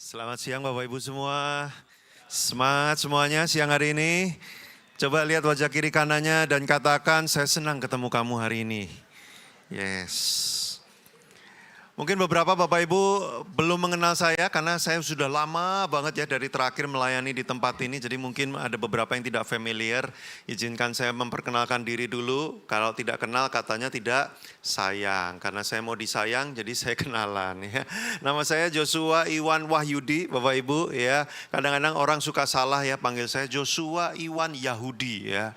Selamat siang Bapak Ibu semua. Semangat semuanya siang hari ini. Coba lihat wajah kiri kanannya dan katakan, saya senang ketemu kamu hari ini. Yes. Mungkin beberapa Bapak Ibu belum mengenal saya karena saya sudah lama banget ya dari terakhir melayani di tempat ini. Jadi mungkin ada beberapa yang tidak familiar. Izinkan saya memperkenalkan diri dulu. Kalau tidak kenal katanya tidak sayang. Karena saya mau disayang jadi saya kenalan ya. Nama saya Joshua Iwan Wahyudi Bapak Ibu ya. Kadang-kadang orang suka salah ya panggil saya Joshua Iwan Yahudi ya.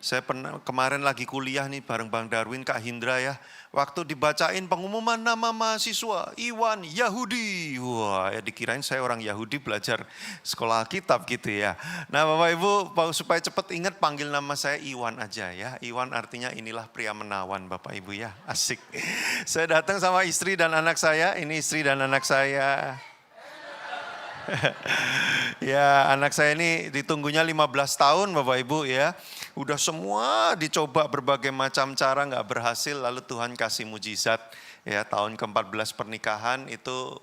Saya kemarin lagi kuliah nih bareng Bang Darwin, Kak Hindra ya. Waktu dibacain pengumuman nama mahasiswa, Iwan Yahudi. Wah ya dikirain saya orang Yahudi belajar sekolah kitab gitu ya. Nah Bapak Ibu supaya cepat ingat panggil nama saya Iwan aja ya. Iwan artinya inilah pria menawan Bapak Ibu ya, asik. Saya datang sama istri dan anak saya, ini istri dan anak saya. Ya anak saya ini ditunggunya 15 tahun Bapak Ibu ya. Udah semua dicoba berbagai macam cara nggak berhasil lalu Tuhan kasih mujizat. Ya tahun ke-14 pernikahan itu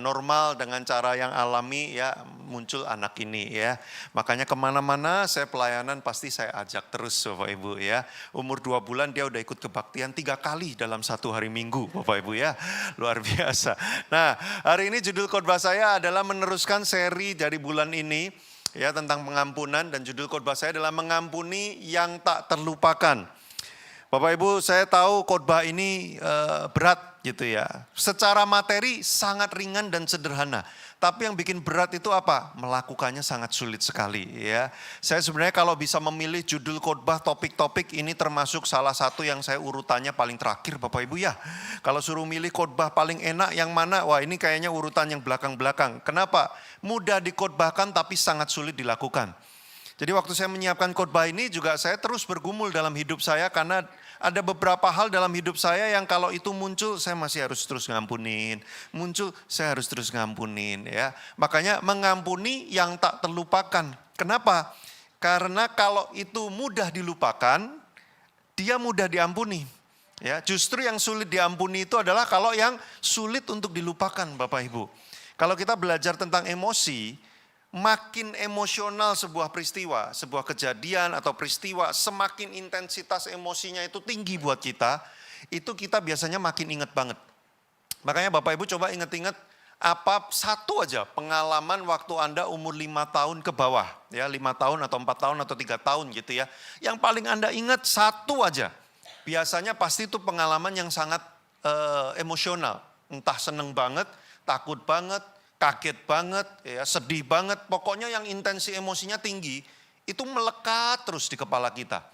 normal dengan cara yang alami ya muncul anak ini ya. Makanya kemana-mana saya pelayanan pasti saya ajak terus Bapak Ibu ya. Umur 2 bulan dia udah ikut kebaktian 3 kali dalam 1 hari Minggu Bapak Ibu ya. Luar biasa. Nah hari ini judul khotbah saya adalah meneruskan seri dari bulan ini ya tentang pengampunan dan judul khotbah saya adalah mengampuni yang tak terlupakan. Bapak Ibu saya tahu khotbah ini berat gitu ya. Secara materi sangat ringan dan sederhana. Tapi yang bikin berat itu apa? Melakukannya sangat sulit sekali ya. Saya sebenarnya kalau bisa memilih judul khotbah topik-topik ini termasuk salah satu yang saya urutannya paling terakhir Bapak Ibu ya. Kalau suruh milih khotbah paling enak yang mana? Wah ini kayaknya urutan yang belakang-belakang. Kenapa? Mudah dikhotbahkan tapi sangat sulit dilakukan. Jadi waktu saya menyiapkan khotbah ini juga saya terus bergumul dalam hidup saya karena ada beberapa hal dalam hidup saya yang kalau itu muncul saya masih harus terus ngampunin. Muncul saya harus terus ngampunin ya. Makanya mengampuni yang tak terlupakan. Kenapa? Karena kalau itu mudah dilupakan, dia mudah diampuni. Ya, justru yang sulit diampuni itu adalah kalau yang sulit untuk dilupakan Bapak Ibu. Kalau kita belajar tentang emosi, makin emosional sebuah peristiwa, sebuah kejadian atau peristiwa, semakin intensitas emosinya itu tinggi buat kita, itu kita biasanya makin ingat banget. Makanya Bapak Ibu coba ingat-ingat apa satu aja pengalaman waktu Anda umur 5 tahun ke bawah, ya 5 tahun atau 4 tahun atau 3 tahun gitu ya. Yang paling Anda ingat satu aja, biasanya pasti itu pengalaman yang sangat emosional, entah seneng banget, takut banget, kaget banget, ya, sedih banget, pokoknya yang intensi emosinya tinggi, itu melekat terus di kepala kita.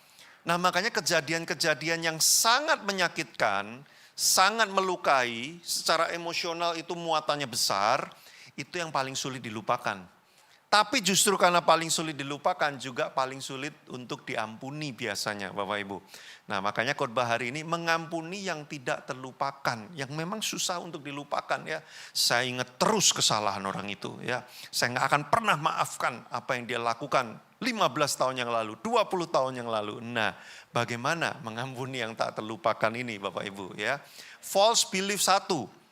Nah makanya kejadian-kejadian yang sangat menyakitkan, sangat melukai, secara emosional itu muatannya besar, itu yang paling sulit dilupakan. Tapi justru karena paling sulit dilupakan juga paling sulit untuk diampuni biasanya Bapak Ibu. Nah makanya khotbah hari ini mengampuni yang tidak terlupakan. Yang memang susah untuk dilupakan ya. Saya ingat terus kesalahan orang itu ya. Saya nggak akan pernah maafkan apa yang dia lakukan 15 tahun yang lalu, 20 tahun yang lalu. Nah bagaimana mengampuni yang tak terlupakan ini Bapak Ibu ya. False belief 1.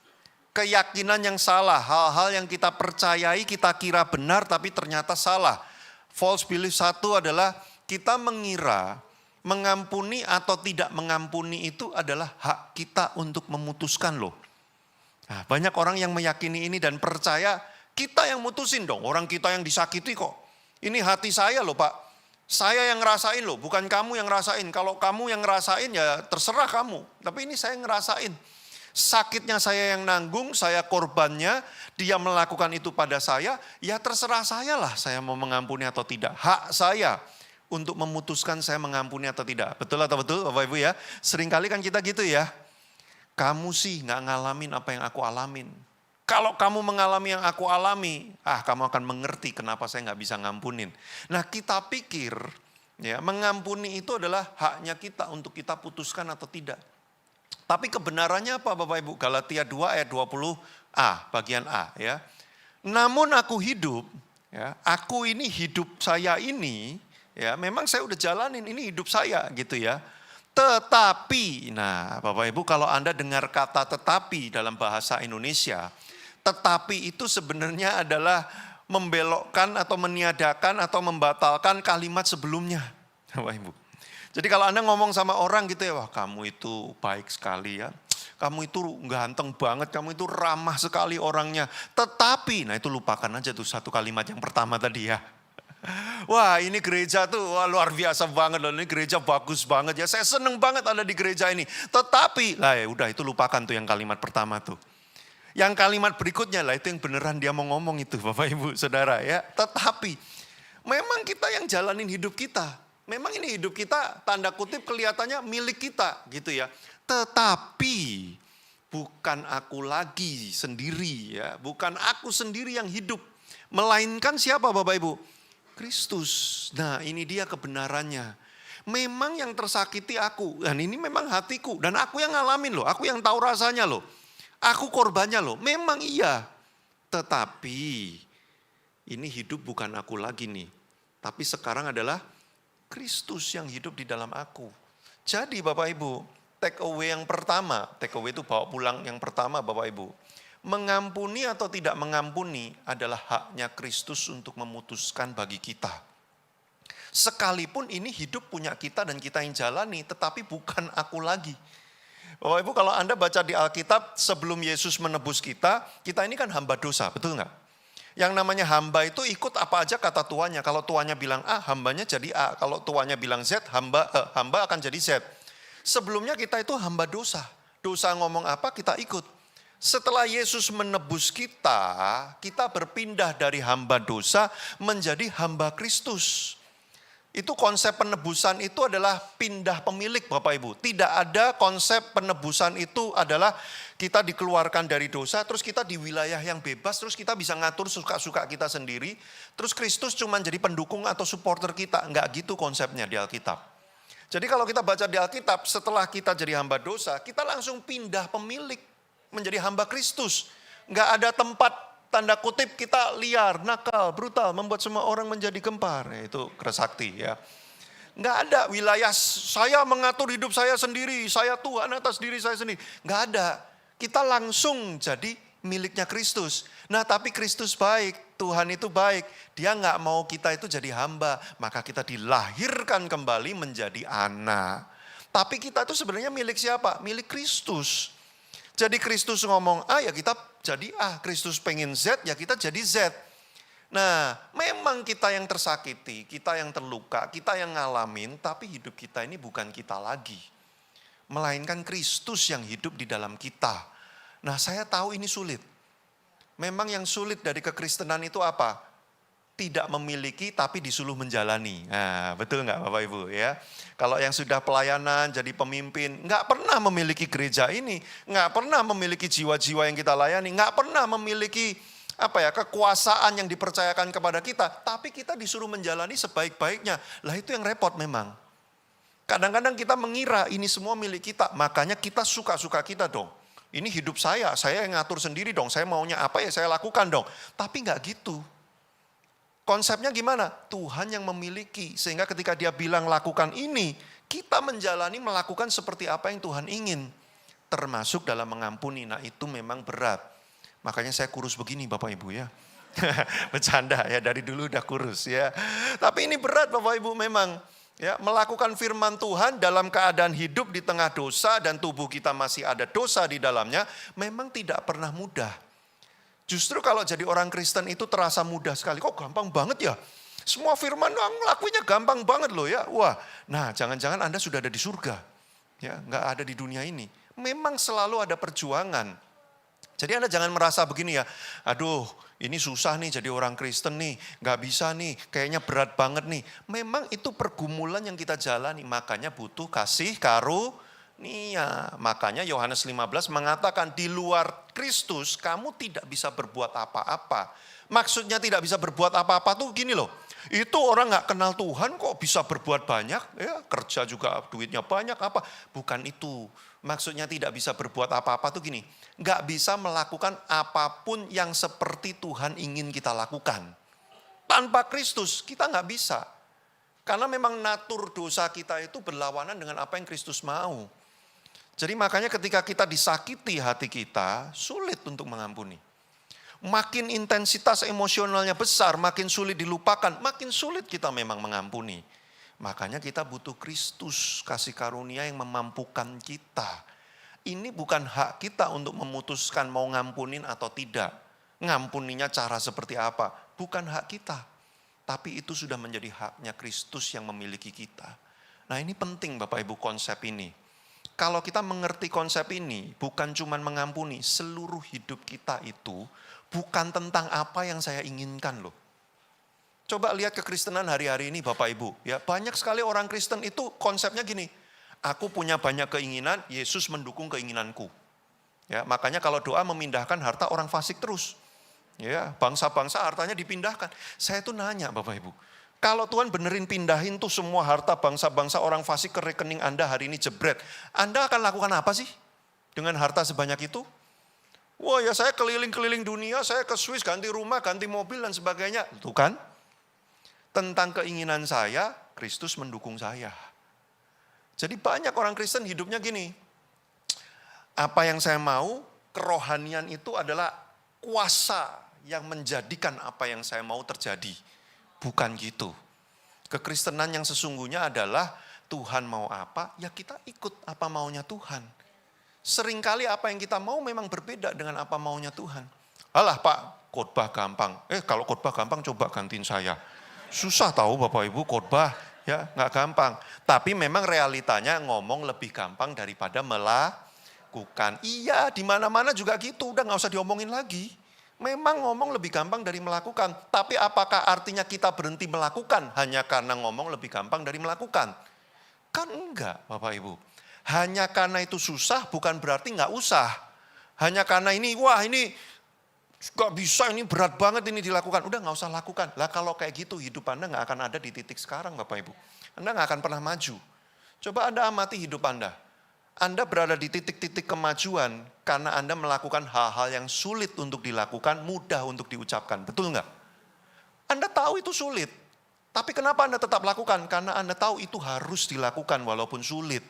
Keyakinan yang salah, hal-hal yang kita percayai, kita kira benar tapi ternyata salah. False belief 1 adalah kita mengira mengampuni atau tidak mengampuni itu adalah hak kita untuk memutuskan loh. Nah, banyak orang yang meyakini ini dan percaya kita yang mutusin dong, orang kita yang disakiti kok. Ini hati saya loh Pak, saya yang ngerasain loh, bukan kamu yang ngerasain. Kalau kamu yang ngerasain ya terserah kamu, tapi ini saya ngerasain. Sakitnya saya yang nanggung, saya korbannya, dia melakukan itu pada saya, ya terserah saya lah saya mau mengampuni atau tidak. Hak saya untuk memutuskan saya mengampuni atau tidak. Betul atau betul Bapak Ibu ya? Seringkali kan kita gitu ya, kamu sih gak ngalamin apa yang aku alamin. Kalau kamu mengalami yang aku alami, kamu akan mengerti kenapa saya gak bisa ngampunin. Nah kita pikir ya mengampuni itu adalah haknya kita untuk kita putuskan atau tidak. Tapi kebenarannya apa Bapak Ibu? Galatia 2 ayat 20a, bagian A ya. Namun aku hidup, ya, aku ini hidup saya ini, ya memang saya udah jalanin, ini hidup saya gitu ya. Tetapi, nah Bapak Ibu kalau Anda dengar kata tetapi dalam bahasa Indonesia, Tetapi itu sebenarnya adalah membelokkan atau meniadakan atau membatalkan kalimat sebelumnya. Bapak Ibu. Jadi kalau Anda ngomong sama orang gitu ya, wah kamu itu baik sekali ya. Kamu itu ganteng banget, kamu itu ramah sekali orangnya. Tetapi, nah itu lupakan aja tuh satu kalimat yang pertama tadi ya. Wah ini gereja tuh wah, luar biasa banget loh, ini gereja bagus banget ya. Saya seneng banget ada di gereja ini. Tetapi, lah ya udah itu lupakan tuh yang kalimat pertama tuh. Yang kalimat berikutnya lah itu yang beneran dia mau ngomong itu Bapak Ibu Saudara ya. Tetapi memang kita yang jalanin hidup kita. Memang ini hidup kita tanda kutip kelihatannya milik kita gitu ya. Tetapi bukan aku lagi sendiri ya. Bukan aku sendiri yang hidup. Melainkan siapa Bapak Ibu? Kristus. Nah ini dia kebenarannya. Memang yang tersakiti aku. Dan ini memang hatiku. Dan aku yang ngalamin loh. Aku yang tahu rasanya loh. Aku korbannya loh, memang iya. Tetapi ini hidup bukan aku lagi nih. Tapi sekarang adalah Kristus yang hidup di dalam aku. Jadi Bapak Ibu, take away yang pertama, take away itu bawa pulang yang pertama Bapak Ibu. Mengampuni atau tidak mengampuni adalah haknya Kristus untuk memutuskan bagi kita. Sekalipun ini hidup punya kita dan kita yang jalani, tetapi bukan aku lagi. Bapak Ibu kalau Anda baca di Alkitab sebelum Yesus menebus kita ini kan hamba dosa, betul nggak? Yang namanya hamba itu ikut apa aja kata tuannya. Kalau tuannya bilang A, hambanya jadi A. Kalau tuannya bilang Z, hamba akan jadi Z. Sebelumnya kita itu hamba dosa. Dosa ngomong apa kita ikut. Setelah Yesus menebus kita berpindah dari hamba dosa menjadi hamba Kristus. Itu konsep penebusan itu adalah pindah pemilik Bapak Ibu. Tidak ada konsep penebusan itu adalah kita dikeluarkan dari dosa, terus kita di wilayah yang bebas, terus kita bisa ngatur suka-suka kita sendiri. Terus Kristus cuma jadi pendukung atau supporter kita. Enggak gitu konsepnya di Alkitab. Jadi kalau kita baca di Alkitab, setelah kita jadi hamba dosa, kita langsung pindah pemilik menjadi hamba Kristus. Enggak ada tempat tanda kutip kita liar, nakal, brutal, membuat semua orang menjadi gempar. Itu Kresakti ya. Enggak ada wilayah saya mengatur hidup saya sendiri, saya Tuhan atas diri saya sendiri. Enggak ada. Kita langsung jadi miliknya Kristus. Nah tapi Kristus baik, Tuhan itu baik. Dia enggak mau kita itu jadi hamba. Maka kita dilahirkan kembali menjadi anak. Tapi kita itu sebenarnya milik siapa? Milik Kristus. Jadi Kristus ngomong A ya kita jadi A. Kristus pengen Z ya kita jadi Z. Nah memang kita yang tersakiti, kita yang terluka, kita yang ngalamin. Tapi hidup kita ini bukan kita lagi. Melainkan Kristus yang hidup di dalam kita. Nah saya tahu ini sulit. Memang yang sulit dari kekristenan itu apa? Tidak memiliki tapi disuruh menjalani. Nah, betul nggak Bapak Ibu ya? Kalau yang sudah pelayanan jadi pemimpin, nggak pernah memiliki gereja ini, nggak pernah memiliki jiwa-jiwa yang kita layani, nggak pernah memiliki kekuasaan yang dipercayakan kepada kita, tapi kita disuruh menjalani sebaik-baiknya. Lah itu yang repot memang. Kadang-kadang kita mengira ini semua milik kita, makanya kita suka-suka kita dong. Ini hidup saya yang ngatur sendiri dong, saya maunya apa ya saya lakukan dong. Tapi nggak gitu. Konsepnya gimana? Tuhan yang memiliki. Sehingga ketika dia bilang lakukan ini, kita menjalani melakukan seperti apa yang Tuhan ingin. Termasuk dalam mengampuni. Nah itu memang berat. Makanya saya kurus begini Bapak Ibu ya. Bercanda ya, dari dulu udah kurus ya. Tapi ini berat Bapak Ibu memang. Ya, melakukan firman Tuhan dalam keadaan hidup di tengah dosa dan tubuh kita masih ada dosa di dalamnya. Memang tidak pernah mudah. Justru kalau jadi orang Kristen itu terasa mudah sekali. Kok gampang banget ya? Semua firman ngelakuinnya gampang banget loh ya. Wah, nah jangan-jangan Anda sudah ada di surga. Ya, nggak ada di dunia ini. Memang selalu ada perjuangan. Jadi Anda jangan merasa begini ya. Aduh, ini susah nih jadi orang Kristen nih. Nggak bisa nih, kayaknya berat banget nih. Memang itu pergumulan yang kita jalani. Makanya butuh kasih karunia. Makanya Yohanes 15 mengatakan di luar Kristus kamu tidak bisa berbuat apa-apa. Maksudnya tidak bisa berbuat apa-apa tuh gini loh. Itu orang gak kenal Tuhan kok bisa berbuat banyak. Ya, kerja juga duitnya banyak apa. Bukan itu. Maksudnya tidak bisa berbuat apa-apa tuh gini. Gak bisa melakukan apapun yang seperti Tuhan ingin kita lakukan. Tanpa Kristus kita gak bisa. Karena memang natur dosa kita itu berlawanan dengan apa yang Kristus mau. Jadi makanya ketika kita disakiti hati kita, sulit untuk mengampuni. Makin intensitas emosionalnya besar, makin sulit dilupakan, makin sulit kita memang mengampuni. Makanya kita butuh Kristus, kasih karunia yang memampukan kita. Ini bukan hak kita untuk memutuskan mau ngampunin atau tidak. Ngampuninya cara seperti apa, bukan hak kita. Tapi itu sudah menjadi haknya Kristus yang memiliki kita. Nah ini penting Bapak Ibu konsep ini. Kalau kita mengerti konsep ini, bukan cuma mengampuni, seluruh hidup kita itu bukan tentang apa yang saya inginkan loh. Coba lihat kekristenan hari-hari ini Bapak Ibu. Ya, banyak sekali orang Kristen itu konsepnya gini. Aku punya banyak keinginan, Yesus mendukung keinginanku. Ya, makanya kalau doa memindahkan harta orang fasik terus. Ya, bangsa-bangsa hartanya dipindahkan. Saya tuh nanya Bapak Ibu. Kalau Tuhan benerin pindahin tuh semua harta bangsa-bangsa orang fasik ke rekening Anda hari ini jebret. Anda akan lakukan apa sih dengan harta sebanyak itu? Wah ya saya keliling-keliling dunia, saya ke Swiss ganti rumah, ganti mobil dan sebagainya. Itu kan, tentang keinginan saya, Kristus mendukung saya. Jadi banyak orang Kristen hidupnya gini, apa yang saya mau, kerohanian itu adalah kuasa yang menjadikan apa yang saya mau terjadi. Bukan gitu. Kekristenan yang sesungguhnya adalah Tuhan mau apa, ya kita ikut apa maunya Tuhan. Seringkali apa yang kita mau memang berbeda dengan apa maunya Tuhan. Alah Pak, khotbah gampang. Kalau khotbah gampang coba gantiin saya. Susah tahu Bapak Ibu khotbah, ya nggak gampang. Tapi memang realitanya ngomong lebih gampang daripada melakukan. Iya, di mana-mana juga gitu, udah nggak usah diomongin lagi. Memang ngomong lebih gampang dari melakukan. Tapi apakah artinya kita berhenti melakukan hanya karena ngomong lebih gampang dari melakukan? Kan enggak Bapak Ibu. Hanya karena itu susah bukan berarti nggak usah. Hanya karena ini, wah ini nggak bisa, ini berat banget ini dilakukan. Udah nggak usah lakukan. Lah kalau kayak gitu hidup Anda nggak akan ada di titik sekarang Bapak Ibu. Anda nggak akan pernah maju. Coba Anda amati hidup Anda. Anda berada di titik-titik kemajuan karena Anda melakukan hal-hal yang sulit untuk dilakukan, mudah untuk diucapkan. Betul nggak? Anda tahu itu sulit. Tapi kenapa Anda tetap lakukan? Karena Anda tahu itu harus dilakukan walaupun sulit.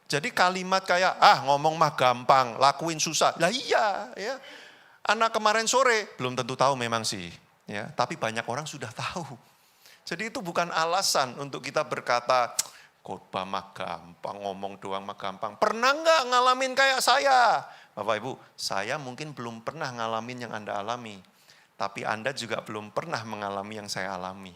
Jadi kalimat kayak, ngomong mah gampang, lakuin susah. Lah iya, ya. Anak kemarin sore, belum tentu tahu memang sih. Ya, tapi banyak orang sudah tahu. Jadi itu bukan alasan untuk kita berkata, khotbah mah gampang, ngomong doang mah gampang. Pernah nggak ngalamin kayak saya? Bapak Ibu, saya mungkin belum pernah ngalamin yang Anda alami. Tapi Anda juga belum pernah mengalami yang saya alami.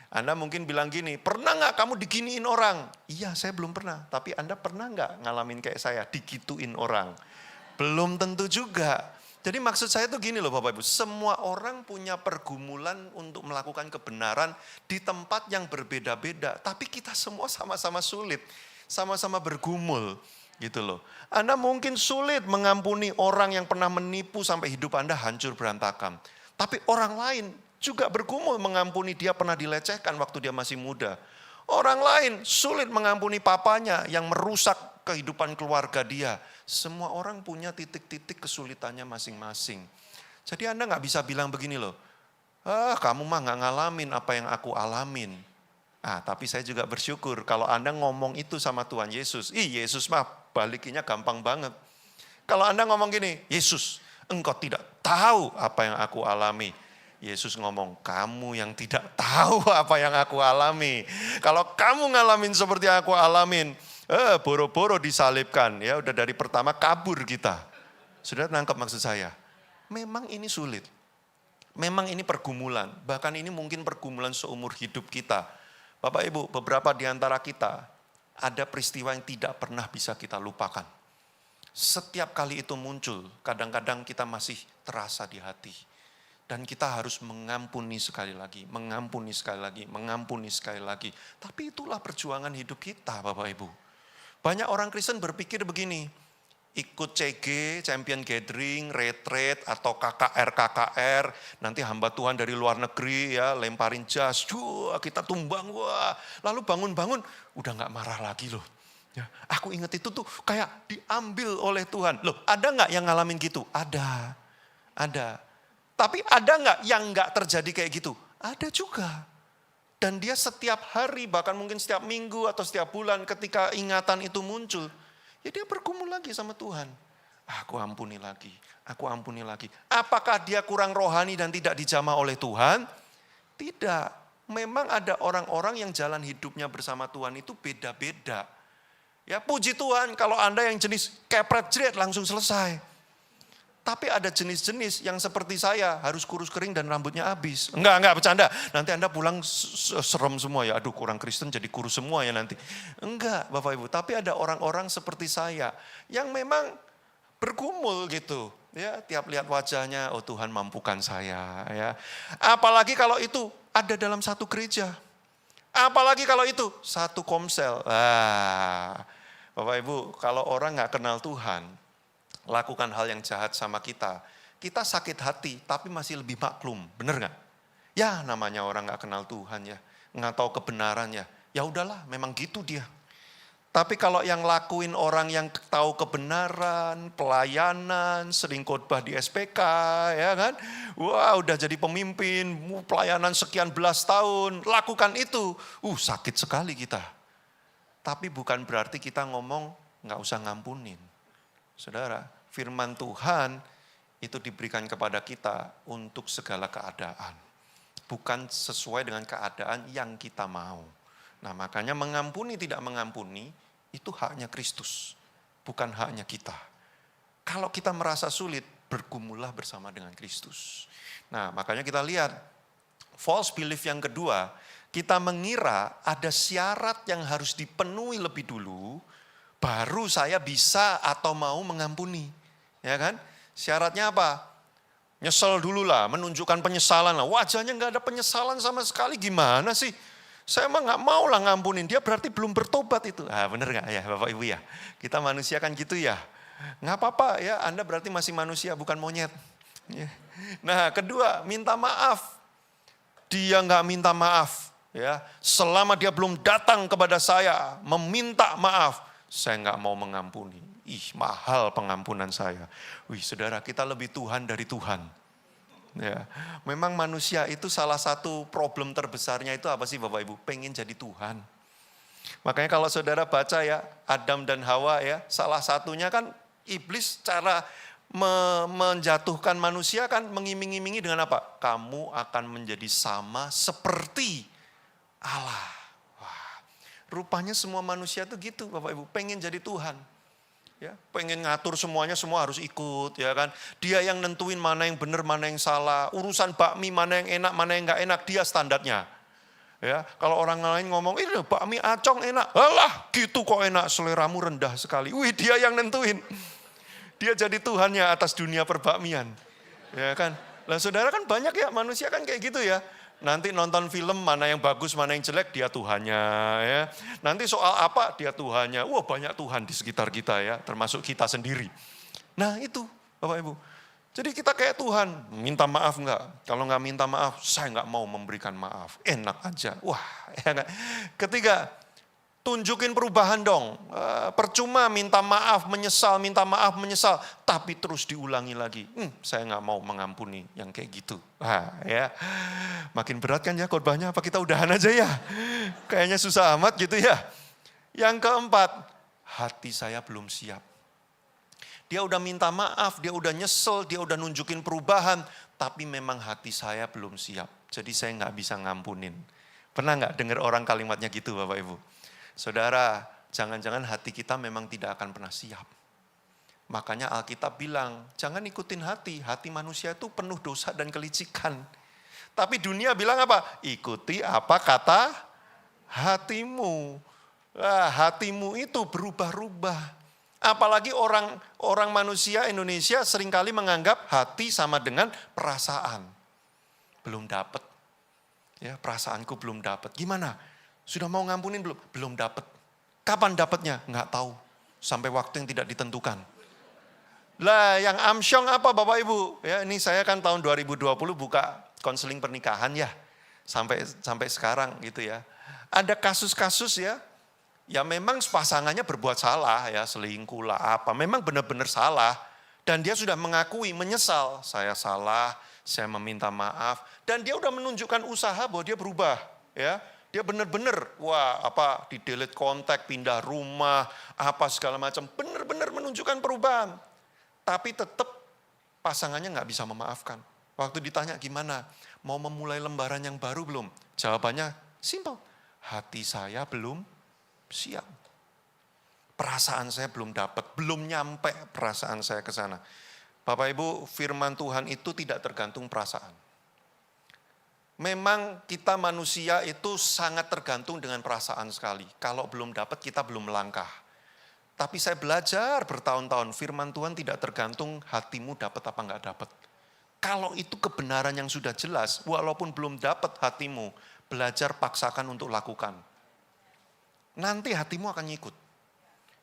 Anda mungkin bilang gini, pernah nggak kamu diginiin orang? Iya, saya belum pernah. Tapi Anda pernah nggak ngalamin kayak saya, digituin orang? Belum tentu juga. Jadi maksud saya tuh gini loh Bapak Ibu, semua orang punya pergumulan untuk melakukan kebenaran di tempat yang berbeda-beda. Tapi kita semua sama-sama sulit, sama-sama bergumul gitu loh. Anda mungkin sulit mengampuni orang yang pernah menipu sampai hidup Anda hancur berantakan. Tapi orang lain juga bergumul mengampuni dia pernah dilecehkan waktu dia masih muda. Orang lain sulit mengampuni papanya yang merusak kehidupan keluarga dia. Semua orang punya titik-titik kesulitannya masing-masing. Jadi Anda nggak bisa bilang begini loh, kamu mah nggak ngalamin apa yang aku alamin. Tapi saya juga bersyukur kalau Anda ngomong itu sama Tuhan Yesus. Yesus mah balikinya gampang banget. Kalau Anda ngomong gini, Yesus, engkau tidak tahu apa yang aku alami. Yesus ngomong, kamu yang tidak tahu apa yang aku alami. Kalau kamu ngalamin seperti yang aku alamin, boro-boro disalibkan. Ya udah dari pertama kabur kita. Sudah nangkep maksud saya? Memang ini sulit. Memang ini pergumulan. Bahkan ini mungkin pergumulan seumur hidup kita. Bapak Ibu, beberapa di antara kita ada peristiwa yang tidak pernah bisa kita lupakan. Setiap kali itu muncul, kadang-kadang kita masih terasa di hati. Dan kita harus mengampuni sekali lagi, mengampuni sekali lagi, mengampuni sekali lagi. Tapi itulah perjuangan hidup kita Bapak Ibu. Banyak orang Kristen berpikir begini, ikut CG, Champion Gathering, retreat atau KKR, nanti hamba Tuhan dari luar negeri ya lemparin jas, kita tumbang, lalu bangun-bangun udah gak marah lagi loh. Ya, aku ingat itu tuh kayak diambil oleh Tuhan. Loh ada gak yang ngalamin gitu? Ada. Tapi ada nggak yang nggak terjadi kayak gitu? Ada juga. Dan dia setiap hari, bahkan mungkin setiap minggu atau setiap bulan ketika ingatan itu muncul, ya dia bergumul lagi sama Tuhan. Aku ampuni lagi, aku ampuni lagi. Apakah dia kurang rohani dan tidak dijamah oleh Tuhan? Tidak. Memang ada orang-orang yang jalan hidupnya bersama Tuhan itu beda-beda. Ya puji Tuhan kalau Anda yang jenis kepret jret langsung selesai. Tapi ada jenis-jenis yang seperti saya harus kurus kering dan rambutnya habis. Enggak bercanda. Nanti Anda pulang serem semua ya. Aduh kurang Kristen jadi kurus semua ya nanti. Enggak Bapak Ibu. Tapi ada orang-orang seperti saya yang memang bergumul gitu. Ya, tiap lihat wajahnya, oh Tuhan mampukan saya. Ya. Apalagi kalau itu ada dalam satu gereja. Apalagi kalau itu satu komsel. Bapak Ibu, kalau orang nggak kenal Tuhan, lakukan hal yang jahat sama kita sakit hati, tapi masih lebih maklum, bener nggak? Ya namanya orang nggak kenal Tuhan ya, nggak tahu kebenaran ya. Ya udahlah, memang gitu dia. Tapi kalau yang lakuin orang yang tahu kebenaran, pelayanan, sering khotbah di SPK, ya kan? Wah udah jadi pemimpin, pelayanan sekian belas tahun, lakukan itu. Sakit sekali kita. Tapi bukan berarti kita ngomong nggak usah ngampunin. Saudara, firman Tuhan itu diberikan kepada kita untuk segala keadaan. Bukan sesuai dengan keadaan yang kita mau. Nah makanya mengampuni tidak mengampuni itu haknya Kristus. Bukan haknya kita. Kalau kita merasa sulit, bergumullah bersama dengan Kristus. Nah makanya kita lihat false belief yang kedua. Kita mengira ada syarat yang harus dipenuhi lebih dulu. Baru saya bisa atau mau mengampuni. Ya kan? Syaratnya apa? Nyesel dulu lah, menunjukkan penyesalan lah. Wajahnya nggak ada penyesalan sama sekali, gimana sih? Saya emang nggak mau lah ngampunin, dia berarti belum bertobat itu. Bener nggak ya Bapak Ibu ya? Kita manusia kan gitu ya. Nggak apa-apa ya, Anda berarti masih manusia bukan monyet. Nah kedua, minta maaf. Dia nggak minta maaf. Ya, selama dia belum datang kepada saya, meminta maaf, saya nggak mau mengampuni. Mahal pengampunan saya. Saudara, kita lebih Tuhan dari Tuhan. Ya, memang manusia itu salah satu problem terbesarnya itu apa sih Bapak Ibu? Pengen jadi Tuhan. Makanya kalau saudara baca ya, Adam dan Hawa ya, salah satunya kan iblis cara menjatuhkan manusia kan mengiming-imingi dengan apa? Kamu akan menjadi sama seperti Allah. Wah, rupanya semua manusia tuh gitu Bapak Ibu, pengen jadi Tuhan. Ya, pengen ngatur semuanya, semua harus ikut ya kan. Dia yang nentuin mana yang benar, mana yang salah. Urusan bakmi mana yang enak, mana yang enggak enak, dia standarnya. Ya, kalau orang lain ngomong, ini bakmi acong enak. Alah, gitu kok enak, seleramu rendah sekali. Dia yang nentuin. Dia jadi Tuhannya atas dunia perbakmian. Ya kan? Lah saudara kan banyak ya, manusia kan kayak gitu ya. Nanti nonton film mana yang bagus, mana yang jelek, dia Tuhannya ya. Nanti soal apa, dia Tuhannya. Banyak Tuhan di sekitar kita ya, termasuk kita sendiri. Nah itu Bapak Ibu. Jadi kita kayak Tuhan, minta maaf enggak? Kalau enggak minta maaf, saya enggak mau memberikan maaf. Enak aja. Ya enggak? Ketiga, tunjukin perubahan dong. Percuma minta maaf, menyesal, tapi terus diulangi lagi. Saya nggak mau mengampuni yang kayak gitu. Ya, makin berat kan ya khotbahnya. Apa kita udahan aja ya? Kayaknya susah amat gitu ya. Yang keempat, hati saya belum siap. Dia udah minta maaf, dia udah nyesel, dia udah nunjukin perubahan, tapi memang hati saya belum siap. Jadi saya nggak bisa ngampunin. Pernah nggak dengar orang kalimatnya gitu Bapak Ibu? Saudara, jangan-jangan hati kita memang tidak akan pernah siap. Makanya Alkitab bilang, jangan ikutin hati. Hati manusia itu penuh dosa dan kelicikan. Tapi dunia bilang apa? Ikuti apa kata hatimu. Hatimu itu berubah-ubah. Apalagi orang manusia Indonesia seringkali menganggap hati sama dengan perasaan. Belum dapat. Ya, perasaanku belum dapat. Gimana? Sudah mau ngampunin belum? Belum dapat. Kapan dapatnya? Nggak tahu. Sampai waktu yang tidak ditentukan. Lah yang amsyong apa Bapak Ibu? Ya, ini saya kan tahun 2020 buka konseling pernikahan ya. Sampai sekarang gitu ya. Ada kasus-kasus ya. Ya memang pasangannya berbuat salah ya. Selingkuh lah apa. Memang benar-benar salah. Dan dia sudah mengakui, menyesal. Saya salah, saya meminta maaf. Dan dia udah menunjukkan usaha bahwa dia berubah. Ya. Dia benar-benar, di delete kontak, pindah rumah, apa segala macam. Benar-benar menunjukkan perubahan. tapi tetap pasangannya nggak bisa memaafkan. Waktu ditanya gimana, mau memulai lembaran yang baru belum? Jawabannya simpel, hati saya belum siap. Perasaan saya belum dapat, belum nyampe perasaan saya ke sana. Bapak Ibu, firman Tuhan itu tidak tergantung perasaan. Memang kita manusia itu sangat tergantung dengan perasaan sekali. Kalau belum dapat, kita belum melangkah. Tapi saya belajar bertahun-tahun, firman Tuhan tidak tergantung hatimu dapat apa enggak dapat. Kalau itu kebenaran yang sudah jelas, walaupun belum dapat hatimu, belajar paksakan untuk lakukan. Nanti hatimu akan ngikut.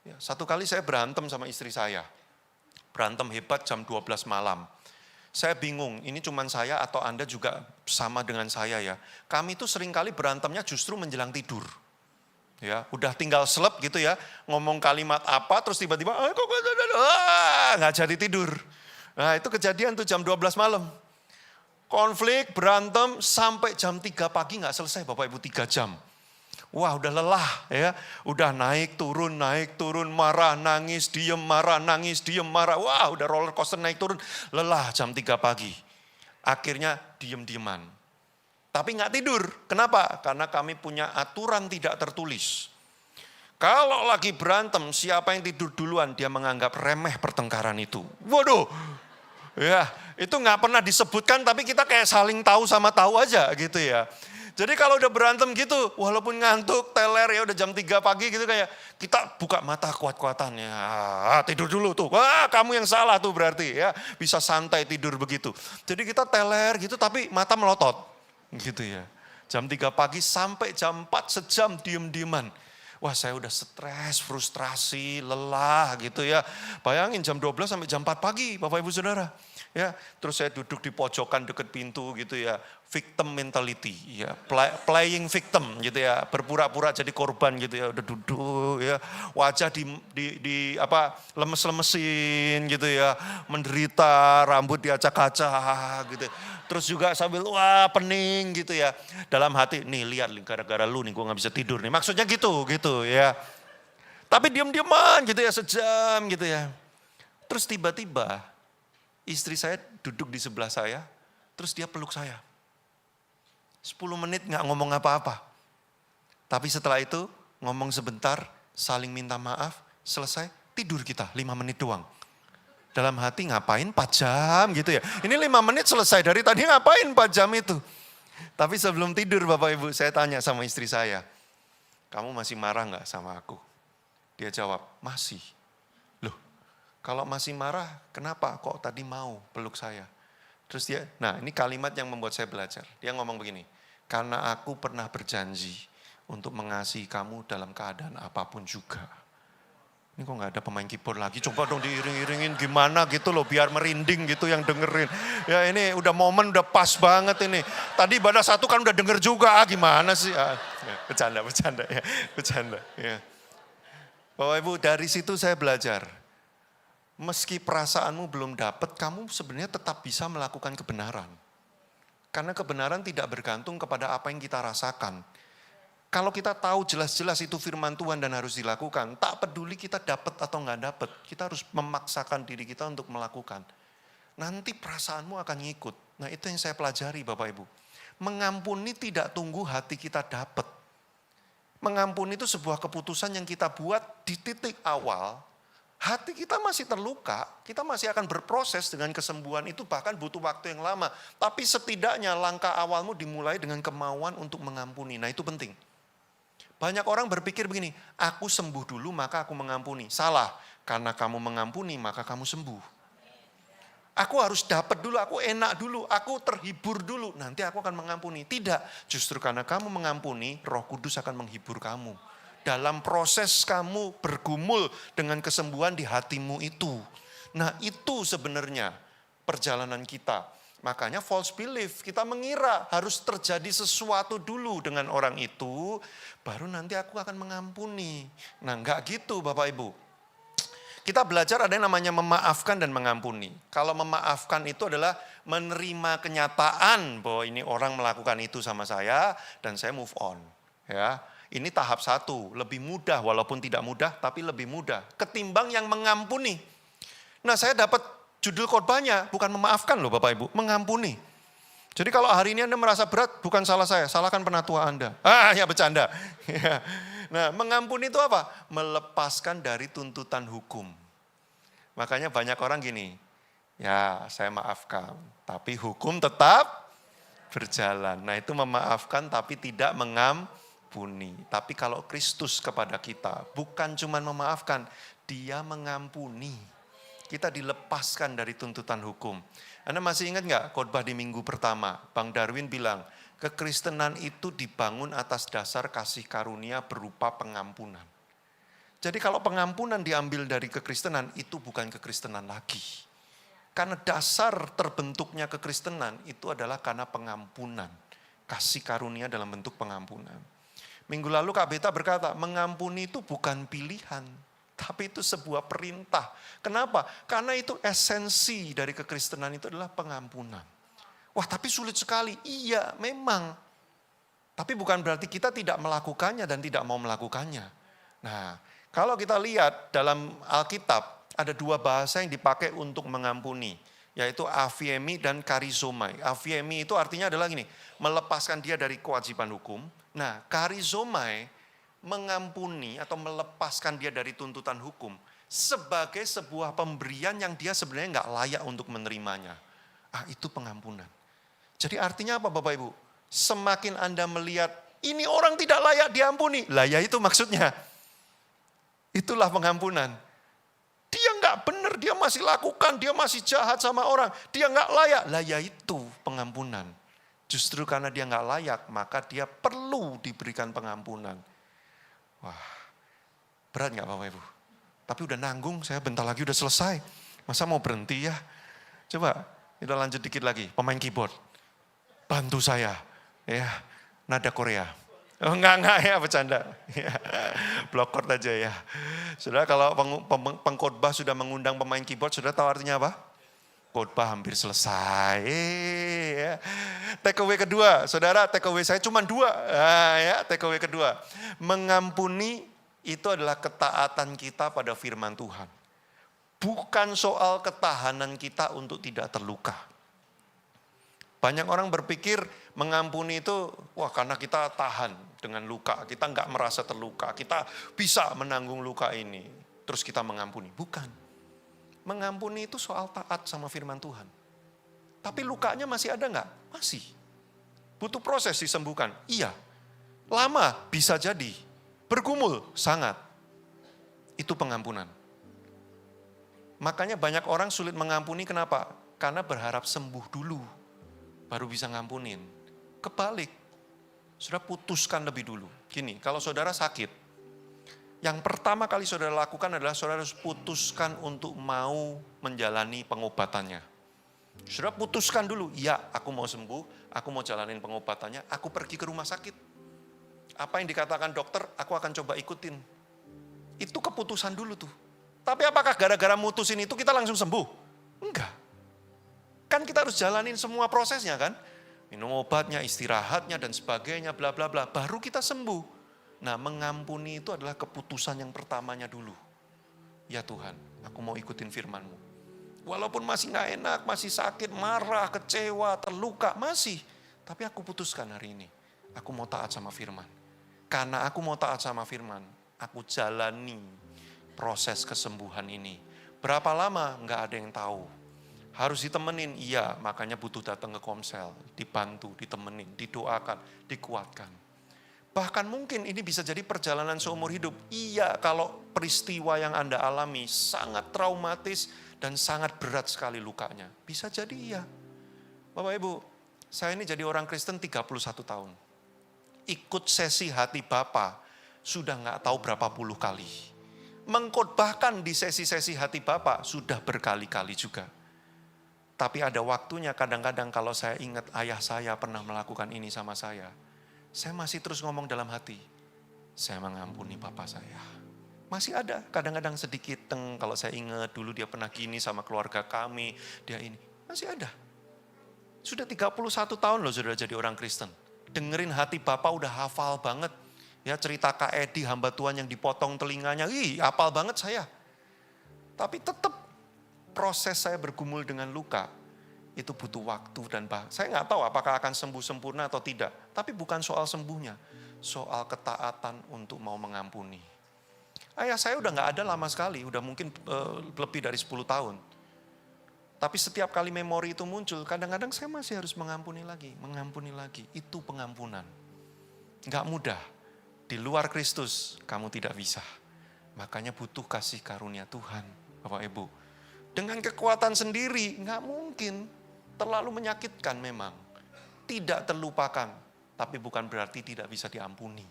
Ya, satu kali saya berantem sama istri saya. Berantem hebat jam 12 malam. Saya bingung, ini cuma saya atau Anda juga sama dengan saya ya. Kami itu seringkali berantemnya justru menjelang tidur. Ya, udah tinggal selep gitu ya, ngomong kalimat apa terus tiba-tiba nggak jadi tidur. Nah itu kejadian tuh jam 12 malam. Konflik, berantem sampai jam 3 pagi nggak selesai Bapak Ibu 3 jam. Wah udah lelah ya, udah naik turun, marah, nangis, diem, marah. Wah udah roller coaster naik turun, lelah jam 3 pagi. Akhirnya diem-dieman. Tapi nggak tidur, kenapa? Karena kami punya aturan tidak tertulis. Kalau lagi berantem, siapa yang tidur duluan, dia menganggap remeh pertengkaran itu. Waduh, ya itu nggak pernah disebutkan, tapi kita kayak saling tahu sama tahu aja gitu ya. Jadi kalau udah berantem gitu, walaupun ngantuk, teler ya udah jam 3 pagi gitu kayak kita buka mata kuat-kuatan ya, tidur dulu tuh. Wah kamu yang salah tuh berarti ya, bisa santai tidur begitu. Jadi kita teler gitu tapi mata melotot gitu ya. Jam 3 pagi sampai jam 4 sejam diem-dieman. Wah saya udah stres, frustrasi, lelah gitu ya. Bayangin jam 12 sampai jam 4 pagi Bapak Ibu Saudara. Ya, terus saya duduk di pojokan dekat pintu gitu ya. Victim mentality ya, playing victim gitu ya. Berpura-pura jadi korban gitu ya. Udah duduk ya. Wajah di apa lemes-lemesin gitu ya. Menderita, rambut diacak-acak gitu. Terus juga sambil wah pening gitu ya. Dalam hati, nih lihat gara-gara lu nih gue gak bisa tidur nih. Maksudnya gitu ya. Tapi diam-diaman gitu ya sejam gitu ya. Terus tiba-tiba istri saya duduk di sebelah saya. Terus dia peluk saya. 10 menit gak ngomong apa-apa. Tapi setelah itu ngomong sebentar, saling minta maaf, selesai tidur kita 5 menit doang. Dalam hati ngapain 4 jam gitu ya. Ini 5 menit selesai, dari tadi ngapain 4 jam itu. Tapi sebelum tidur Bapak Ibu, saya tanya sama istri saya, kamu masih marah gak sama aku? Dia jawab, masih. Loh, kalau masih marah, kenapa kok tadi mau peluk saya? Terus dia, nah ini kalimat yang membuat saya belajar. Dia ngomong begini, karena aku pernah berjanji untuk mengasihi kamu dalam keadaan apapun juga. Ini kok gak ada pemain keyboard lagi, coba dong diiring-iringin gimana gitu loh, biar merinding gitu yang dengerin. Ya ini udah momen, udah pas banget ini. Tadi ibadah satu kan udah denger juga, gimana sih. Bercanda ya. Bapak Ibu, dari situ saya belajar. Meski perasaanmu belum dapat, kamu sebenarnya tetap bisa melakukan kebenaran. Karena kebenaran tidak bergantung kepada apa yang kita rasakan. Kalau kita tahu jelas-jelas itu firman Tuhan dan harus dilakukan, tak peduli kita dapat atau nggak dapat, kita harus memaksakan diri kita untuk melakukan. Nanti perasaanmu akan ngikut. Nah itu yang saya pelajari Bapak Ibu. Mengampuni tidak tunggu hati kita dapat. Mengampuni itu sebuah keputusan yang kita buat di titik awal. Hati kita masih terluka, kita masih akan berproses dengan kesembuhan itu bahkan butuh waktu yang lama. Tapi setidaknya langkah awalmu dimulai dengan kemauan untuk mengampuni. Nah itu penting. Banyak orang berpikir begini, aku sembuh dulu maka aku mengampuni. Salah, karena kamu mengampuni maka kamu sembuh. Aku harus dapat dulu, aku enak dulu, aku terhibur dulu, nanti aku akan mengampuni. Tidak, justru karena kamu mengampuni, Roh Kudus akan menghibur kamu. Dalam proses kamu bergumul dengan kesembuhan di hatimu itu. Nah itu sebenarnya perjalanan kita. Makanya false belief, kita mengira harus terjadi sesuatu dulu dengan orang itu, baru nanti aku akan mengampuni. Nah enggak gitu Bapak Ibu. Kita belajar ada yang namanya memaafkan dan mengampuni. Kalau memaafkan itu adalah menerima kenyataan bahwa ini orang melakukan itu sama saya dan saya move on. Ya. Ini tahap 1, lebih mudah walaupun tidak mudah tapi lebih mudah ketimbang yang mengampuni. Nah saya dapat Judul khotbahnya bukan memaafkan loh Bapak Ibu, mengampuni. Jadi kalau hari ini Anda merasa berat, bukan salah saya, salahkan penatua Anda. Ya bercanda. Nah, mengampuni itu apa? Melepaskan dari tuntutan hukum. Makanya banyak orang gini, ya saya maafkan, tapi hukum tetap berjalan. Nah itu memaafkan tapi tidak mengampuni. Tapi kalau Kristus kepada kita, bukan cuma memaafkan, dia mengampuni. Kita dilepaskan dari tuntutan hukum. Anda masih ingat nggak khotbah di minggu pertama? Bang Darwin bilang, kekristenan itu dibangun atas dasar kasih karunia berupa pengampunan. Jadi kalau pengampunan diambil dari kekristenan, itu bukan kekristenan lagi. Karena dasar terbentuknya kekristenan itu adalah karena pengampunan. Kasih karunia dalam bentuk pengampunan. Minggu lalu Kak Beta berkata, mengampuni itu bukan pilihan. Tapi itu sebuah perintah. Kenapa? Karena itu esensi dari kekristenan itu adalah pengampunan. Wah tapi sulit sekali. Iya memang. Tapi bukan berarti kita tidak melakukannya dan tidak mau melakukannya. Nah kalau kita lihat dalam Alkitab, ada dua bahasa yang dipakai untuk mengampuni. Yaitu aphiemi dan karizomai. Aphiemi itu artinya adalah gini, melepaskan dia dari kewajiban hukum. Nah karizomai, mengampuni atau melepaskan dia dari tuntutan hukum sebagai sebuah pemberian yang dia sebenarnya nggak layak untuk menerimanya. Itu pengampunan. Jadi artinya apa Bapak Ibu? Semakin Anda melihat ini orang tidak layak diampuni, lah ya itu maksudnya. Itulah pengampunan. Dia nggak benar, dia masih lakukan, dia masih jahat sama orang, dia nggak layak, lah ya itu pengampunan. Justru karena dia nggak layak, maka dia perlu diberikan pengampunan. Wah, berat nggak Bapak Ibu? Tapi udah nanggung, saya bentar lagi udah selesai. Masa mau berhenti ya? Coba, kita lanjut dikit lagi. Pemain keyboard, bantu saya. Ya, nada Korea. Oh enggak ya, bercanda. Ya, block chord aja ya. Saudara kalau pengkhotbah sudah mengundang pemain keyboard, sudah tahu artinya apa? Khotbah hampir selesai. Ya. Take away kedua, saudara, take away saya cuma 2. Ya, take away kedua. Mengampuni itu adalah ketaatan kita pada firman Tuhan. Bukan soal ketahanan kita untuk tidak terluka. Banyak orang berpikir mengampuni itu, wah karena kita tahan dengan luka, kita nggak merasa terluka, kita bisa menanggung luka ini, terus kita mengampuni. Bukan. Mengampuni itu soal taat sama firman Tuhan. Tapi lukanya masih ada nggak? Masih. Butuh proses disembuhkan? Iya. Lama? Bisa jadi. Bergumul? Sangat. Itu pengampunan. Makanya banyak orang sulit mengampuni, kenapa? Karena berharap sembuh dulu, baru bisa ngampunin. Kebalik. Saudara putuskan lebih dulu. Gini, kalau saudara sakit, yang pertama kali saudara lakukan adalah saudara harus putuskan untuk mau menjalani pengobatannya. Saudara putuskan dulu, ya aku mau sembuh, aku mau jalanin pengobatannya, aku pergi ke rumah sakit. Apa yang dikatakan dokter, aku akan coba ikutin. Itu keputusan dulu tuh. Tapi apakah gara-gara mutusin itu kita langsung sembuh? Enggak. Kan kita harus jalanin semua prosesnya kan. Minum obatnya, istirahatnya dan sebagainya, bla bla bla. Baru kita sembuh. Nah mengampuni itu adalah keputusan yang pertamanya dulu. Ya Tuhan, aku mau ikutin firman-Mu. Walaupun masih gak enak, masih sakit, marah, kecewa, terluka, masih. Tapi aku putuskan hari ini, aku mau taat sama firman. Karena aku mau taat sama firman, aku jalani proses kesembuhan ini. Berapa lama? Gak ada yang tahu. Harus ditemenin, iya, makanya butuh datang ke komsel, dibantu, ditemenin, didoakan, dikuatkan. Bahkan mungkin ini bisa jadi perjalanan seumur hidup. Iya, kalau peristiwa yang Anda alami sangat traumatis dan sangat berat sekali lukanya. Bisa jadi iya. Bapak Ibu, saya ini jadi orang Kristen 31 tahun. Ikut sesi hati Bapa sudah nggak tahu berapa puluh kali. Mengkhotbahkan di sesi-sesi hati Bapa sudah berkali-kali juga. Tapi ada waktunya kadang-kadang kalau saya ingat ayah saya pernah melakukan ini sama saya masih terus ngomong dalam hati, saya mengampuni papa saya. Masih ada kadang-kadang sedikit kalau saya ingat dulu dia pernah gini sama keluarga kami, dia ini. Masih ada. Sudah 31 tahun loh sudah jadi orang Kristen. Dengerin hati Bapak udah hafal banget. Ya cerita Kak Edi, hamba Tuhan yang dipotong telinganya, hafal banget saya. Tapi tetap proses saya bergumul dengan luka, itu butuh waktu dan saya nggak tahu apakah akan sembuh sempurna atau tidak. Tapi bukan soal sembuhnya, soal ketaatan untuk mau mengampuni. Ayah saya udah nggak ada lama sekali, udah mungkin lebih dari 10 tahun. Tapi setiap kali memori itu muncul, kadang-kadang saya masih harus mengampuni lagi. Itu pengampunan. Nggak mudah. Di luar Kristus, kamu tidak bisa. Makanya butuh kasih karunia Tuhan, Bapak Ibu. Dengan kekuatan sendiri, nggak mungkin. Terlalu menyakitkan memang. Tidak terlupakan, tapi bukan berarti tidak bisa diampuni.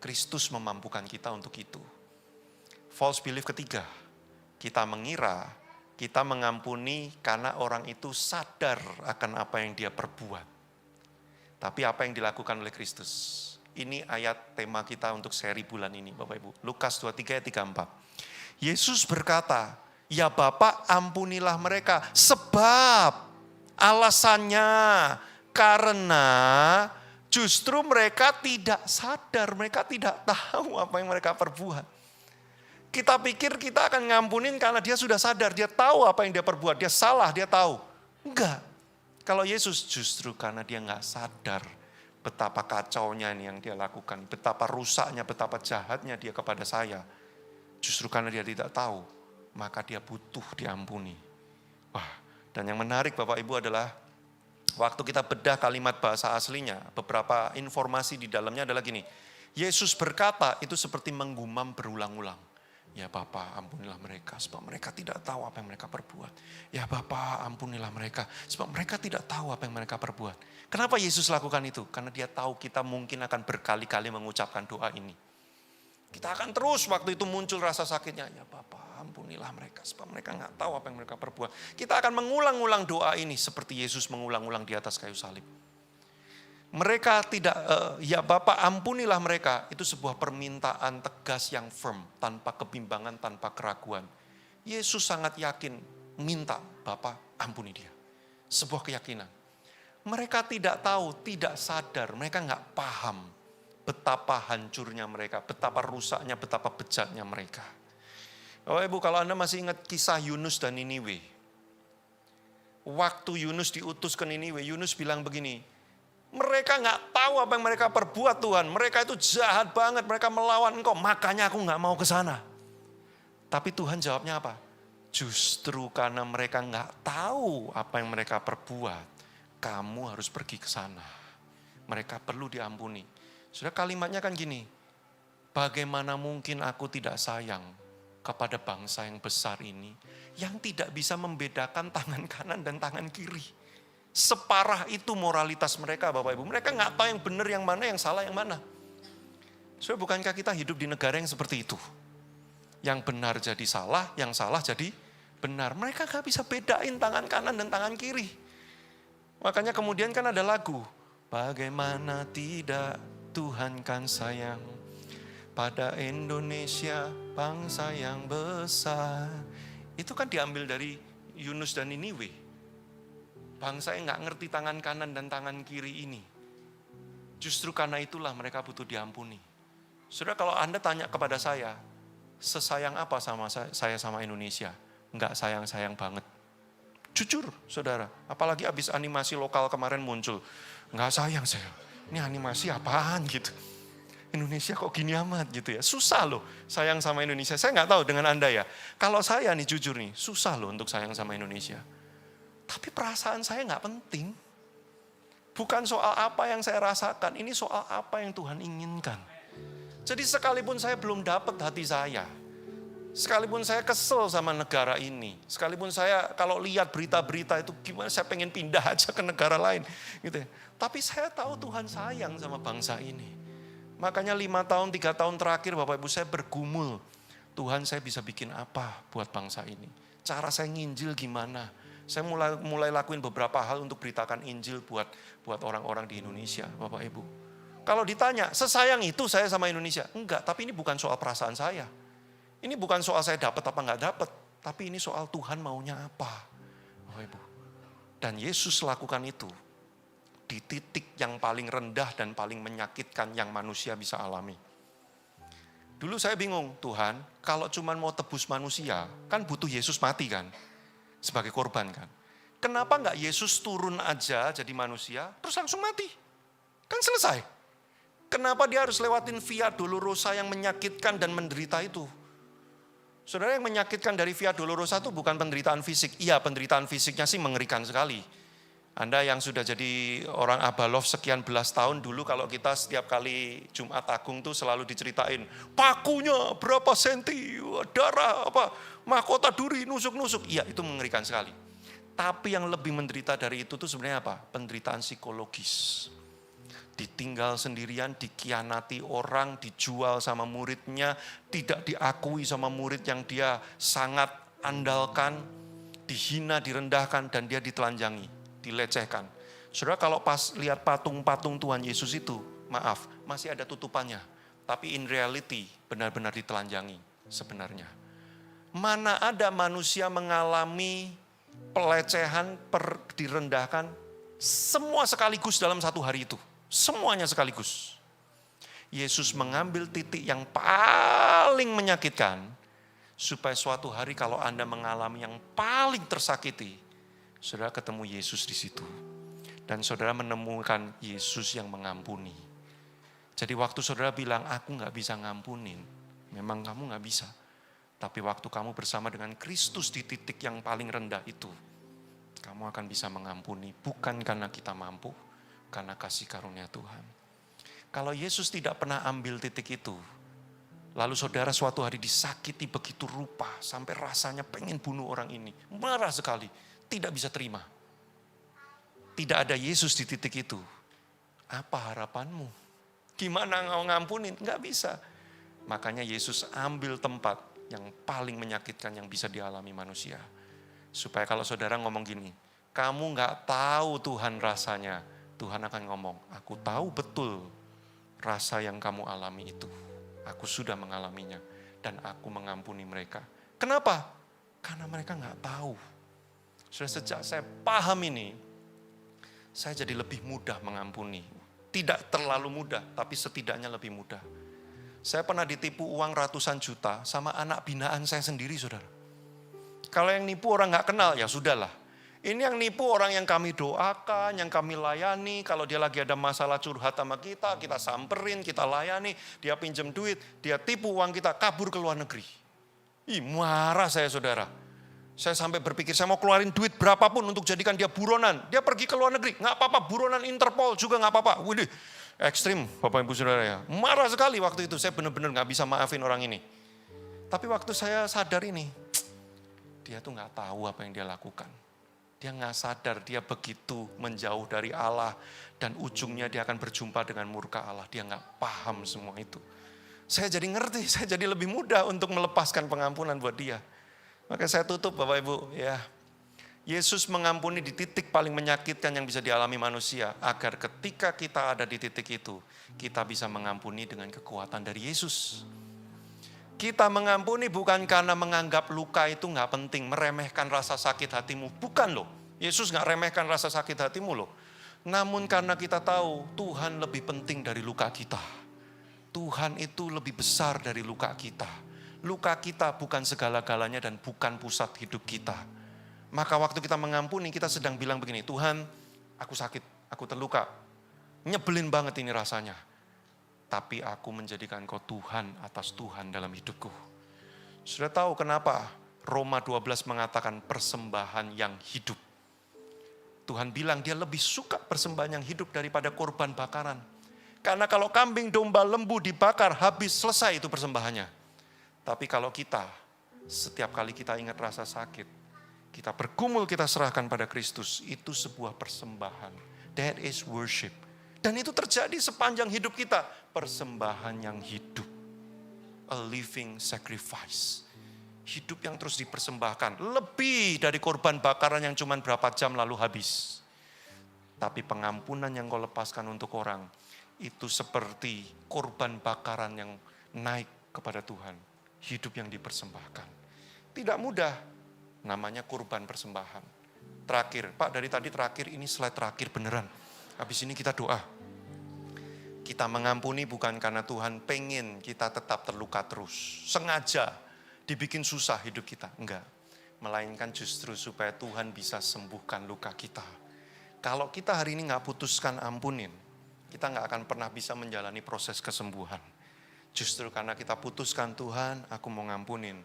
Kristus memampukan kita untuk itu. False belief ketiga, kita mengira kita mengampuni karena orang itu sadar akan apa yang dia perbuat. Tapi apa yang dilakukan oleh Kristus? Ini ayat tema kita untuk seri bulan ini, Bapak Ibu. Lukas 23 ayat 34. Yesus berkata, ya Bapa ampunilah mereka. Sebab alasannya karena justru mereka tidak sadar. Mereka tidak tahu apa yang mereka perbuat. Kita pikir kita akan ngampunin karena dia sudah sadar, dia tahu apa yang dia perbuat, dia salah, dia tahu. Enggak. Kalau Yesus justru karena dia enggak sadar betapa kacaunya ini yang dia lakukan, betapa rusaknya, betapa jahatnya dia kepada saya. Justru karena dia tidak tahu, maka dia butuh diampuni. Wah, dan yang menarik Bapak Ibu adalah waktu kita bedah kalimat bahasa aslinya, beberapa informasi di dalamnya adalah gini. Yesus berkata itu seperti menggumam berulang-ulang. Ya Bapa ampunilah mereka sebab mereka tidak tahu apa yang mereka perbuat. Ya Bapa ampunilah mereka sebab mereka tidak tahu apa yang mereka perbuat. Kenapa Yesus lakukan itu? Karena dia tahu kita mungkin akan berkali-kali mengucapkan doa ini. Kita akan terus waktu itu muncul rasa sakitnya. Ya Bapa ampunilah mereka sebab mereka nggak tahu apa yang mereka perbuat. Kita akan mengulang-ulang doa ini seperti Yesus mengulang-ulang di atas kayu salib. Mereka tidak, ya Bapa ampunilah mereka, itu sebuah permintaan tegas yang firm, tanpa kebimbangan, tanpa keraguan. Yesus sangat yakin, minta Bapa ampuni dia. Sebuah keyakinan. Mereka tidak tahu, tidak sadar, mereka nggak paham betapa hancurnya mereka, betapa rusaknya, betapa bejatnya mereka. Oh Ibu, kalau Anda masih ingat kisah Yunus dan Niniwe. Waktu Yunus diutus ke Niniwe, Yunus bilang begini, mereka nggak tahu apa yang mereka perbuat Tuhan. Mereka itu jahat banget, mereka melawan Engkau. Makanya aku nggak mau ke sana. Tapi Tuhan jawabnya apa? Justru karena mereka nggak tahu apa yang mereka perbuat, kamu harus pergi ke sana. Mereka perlu diampuni. Sudah kalimatnya kan gini, bagaimana mungkin aku tidak sayang kepada bangsa yang besar ini, yang tidak bisa membedakan tangan kanan dan tangan kiri. Separah itu moralitas mereka Bapak Ibu. Mereka nggak tahu yang benar yang mana, yang salah yang mana. So, bukankah kita hidup di negara yang seperti itu? Yang benar jadi salah, yang salah jadi benar. Mereka nggak bisa bedain tangan kanan dan tangan kiri. Makanya kemudian kan ada lagu. Bagaimana tidak Tuhan kan sayang pada Indonesia bangsa yang besar. Itu kan diambil dari Yunus dan Niniwe. Bangsa yang gak ngerti tangan kanan dan tangan kiri ini. Justru karena itulah mereka butuh diampuni. Saudara, kalau Anda tanya kepada saya, sesayang apa sama saya sama Indonesia? Enggak sayang-sayang banget. Jujur, saudara. Apalagi abis animasi lokal kemarin muncul. Enggak sayang saya. Ini animasi apaan gitu. Indonesia kok gini amat gitu ya. Susah loh sayang sama Indonesia. Saya gak tahu dengan Anda ya. Kalau saya nih jujur nih, susah loh untuk sayang sama Indonesia. Tapi perasaan saya nggak penting. Bukan soal apa yang saya rasakan, ini soal apa yang Tuhan inginkan. Jadi sekalipun saya belum dapat hati saya, sekalipun saya kesel sama negara ini, sekalipun saya kalau lihat berita-berita itu gimana saya pengen pindah aja ke negara lain, gitu ya. Tapi saya tahu Tuhan sayang sama bangsa ini. Makanya 5 tahun, 3 tahun terakhir Bapak Ibu saya bergumul, Tuhan saya bisa bikin apa buat bangsa ini? Cara saya nginjil gimana? Saya mulai lakuin beberapa hal untuk beritakan Injil buat orang-orang di Indonesia, Bapak Ibu. Kalau ditanya, sesayang itu saya sama Indonesia? Enggak, tapi ini bukan soal perasaan saya. Ini bukan soal saya dapat apa enggak dapat, tapi ini soal Tuhan maunya apa, Bapak Ibu. Dan Yesus lakukan itu di titik yang paling rendah dan paling menyakitkan yang manusia bisa alami. Dulu saya bingung, Tuhan, kalau cuma mau tebus manusia, kan butuh Yesus mati kan? sebagai korban kan. Kenapa enggak Yesus turun aja jadi manusia, terus langsung mati? Kan selesai. Kenapa dia harus lewatin via dolorosa yang menyakitkan dan menderita itu? Saudara, yang menyakitkan dari via dolorosa itu bukan penderitaan fisik. Iya, penderitaan fisiknya sih mengerikan sekali. Anda yang sudah jadi orang Abalov sekian belas tahun dulu, kalau kita setiap kali Jumat Agung tuh selalu diceritain, pakunya berapa senti, darah apa, mahkota duri nusuk-nusuk. Iya, itu mengerikan sekali. Tapi yang lebih menderita dari itu tuh sebenarnya apa? Penderitaan psikologis. Ditinggal sendirian, dikhianati orang, dijual sama muridnya, tidak diakui sama murid yang dia sangat andalkan, dihina, direndahkan, dan dia ditelanjangi, dilecehkan. Saudara, kalau pas lihat patung-patung Tuhan Yesus itu, maaf, masih ada tutupannya. Tapi in reality, benar-benar ditelanjangi sebenarnya. Mana ada manusia mengalami pelecehan, direndahkan, semua sekaligus dalam satu hari itu. Semuanya sekaligus. Yesus mengambil titik yang paling menyakitkan, supaya suatu hari kalau Anda mengalami yang paling tersakiti, saudara ketemu Yesus di situ. Dan saudara menemukan Yesus yang mengampuni. Jadi waktu saudara bilang, aku gak bisa ngampunin, memang kamu gak bisa. Tapi waktu kamu bersama dengan Kristus di titik yang paling rendah itu, kamu akan bisa mengampuni, bukan karena kita mampu, karena kasih karunia Tuhan. Kalau Yesus tidak pernah ambil titik itu, lalu saudara suatu hari disakiti begitu rupa, sampai rasanya pengen bunuh orang ini, marah sekali, tidak bisa terima. Tidak ada Yesus di titik itu, apa harapanmu? Gimana mau ngampunin? Nggak bisa. Makanya Yesus ambil tempat yang paling menyakitkan yang bisa dialami manusia. Supaya kalau saudara ngomong gini, kamu nggak tahu Tuhan rasanya, Tuhan akan ngomong, aku tahu betul rasa yang kamu alami itu. Aku sudah mengalaminya dan aku mengampuni mereka. Kenapa? Karena mereka nggak tahu. Sudah sejak saya paham ini, saya jadi lebih mudah mengampuni. Tidak terlalu mudah, tapi setidaknya lebih mudah. Saya pernah ditipu uang ratusan juta sama anak binaan saya sendiri, saudara. Kalau yang nipu orang nggak kenal, ya sudahlah. Ini yang nipu orang yang kami doakan, yang kami layani. Kalau dia lagi ada masalah curhat sama kita samperin, kita layani. Dia pinjam duit, dia tipu uang kita, kabur ke luar negeri. Marah saya, saudara. Saya sampai berpikir, saya mau keluarin duit berapapun untuk jadikan dia buronan. Dia pergi ke luar negeri, nggak apa-apa, buronan Interpol juga nggak apa-apa. Widih, ekstrim Bapak Ibu Saudara ya. Marah sekali waktu itu, saya benar-benar nggak bisa maafin orang ini. Tapi waktu saya sadar ini, dia tuh nggak tahu apa yang dia lakukan. Dia nggak sadar dia begitu menjauh dari Allah dan ujungnya dia akan berjumpa dengan murka Allah. Dia nggak paham semua itu. Saya jadi ngerti, saya jadi lebih mudah untuk melepaskan pengampunan buat dia. Maka saya tutup Bapak Ibu ya. Yesus mengampuni di titik paling menyakitkan yang bisa dialami manusia. Agar ketika kita ada di titik itu, kita bisa mengampuni dengan kekuatan dari Yesus. Kita mengampuni bukan karena menganggap luka itu gak penting, meremehkan rasa sakit hatimu. Bukan loh, Yesus gak remehkan rasa sakit hatimu loh. Namun karena kita tahu Tuhan lebih penting dari luka kita. Tuhan itu lebih besar dari luka kita. Luka kita bukan segala-galanya dan bukan pusat hidup kita. Maka waktu kita mengampuni, kita sedang bilang begini, Tuhan, aku sakit, aku terluka. Nyebelin banget ini rasanya. Tapi aku menjadikan Kau Tuhan atas Tuhan dalam hidupku. Sudah tahu kenapa Roma 12 mengatakan persembahan yang hidup. Tuhan bilang dia lebih suka persembahan yang hidup daripada korban bakaran. Karena kalau kambing, domba, lembu dibakar, habis, selesai itu persembahannya. Tapi kalau kita, setiap kali kita ingat rasa sakit, kita bergumul, kita serahkan pada Kristus, itu sebuah persembahan. That is worship. Dan itu terjadi sepanjang hidup kita. Persembahan yang hidup. A living sacrifice. Hidup yang terus dipersembahkan. Lebih dari korban bakaran yang cuma berapa jam lalu habis. Tapi pengampunan yang kau lepaskan untuk orang, itu seperti korban bakaran yang naik kepada Tuhan. Hidup yang dipersembahkan. Tidak mudah. Namanya kurban persembahan. Terakhir, Pak dari tadi terakhir, ini slide terakhir beneran. Habis ini kita doa. Kita mengampuni bukan karena Tuhan pengen kita tetap terluka terus. Sengaja dibikin susah hidup kita. Enggak. melainkan justru supaya Tuhan bisa sembuhkan luka kita. Kalau kita hari ini nggak putuskan ampunin, kita nggak akan pernah bisa menjalani proses kesembuhan. Justru karena kita putuskan, Tuhan, aku mau ngampunin,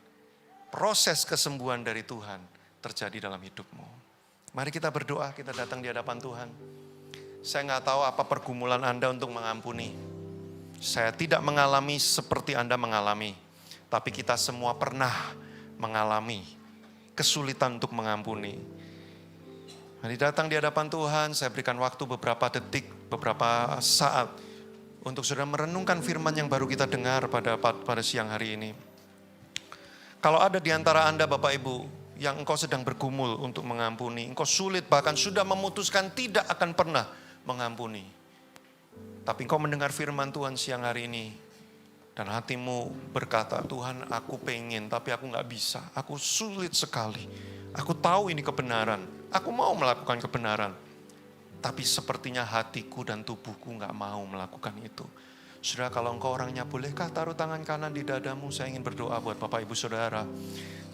proses kesembuhan dari Tuhan terjadi dalam hidupmu. Mari kita berdoa, kita datang di hadapan Tuhan. Saya nggak tahu apa pergumulan Anda untuk mengampuni. Saya tidak mengalami seperti Anda mengalami. Tapi kita semua pernah mengalami kesulitan untuk mengampuni. Mari datang di hadapan Tuhan, saya berikan waktu beberapa detik, beberapa saat untuk saudara merenungkan firman yang baru kita dengar pada siang hari ini. Kalau ada di antara Anda Bapak Ibu yang engkau sedang bergumul untuk mengampuni, engkau sulit bahkan sudah memutuskan tidak akan pernah mengampuni. Tapi engkau mendengar firman Tuhan siang hari ini dan hatimu berkata, Tuhan aku pengen tapi aku gak bisa, aku sulit sekali. Aku tahu ini kebenaran, aku mau melakukan kebenaran. Tapi sepertinya hatiku dan tubuhku gak mau melakukan itu. Saudara, kalau engkau orangnya, bolehkah taruh tangan kanan di dadamu? Saya ingin berdoa buat Bapak Ibu Saudara.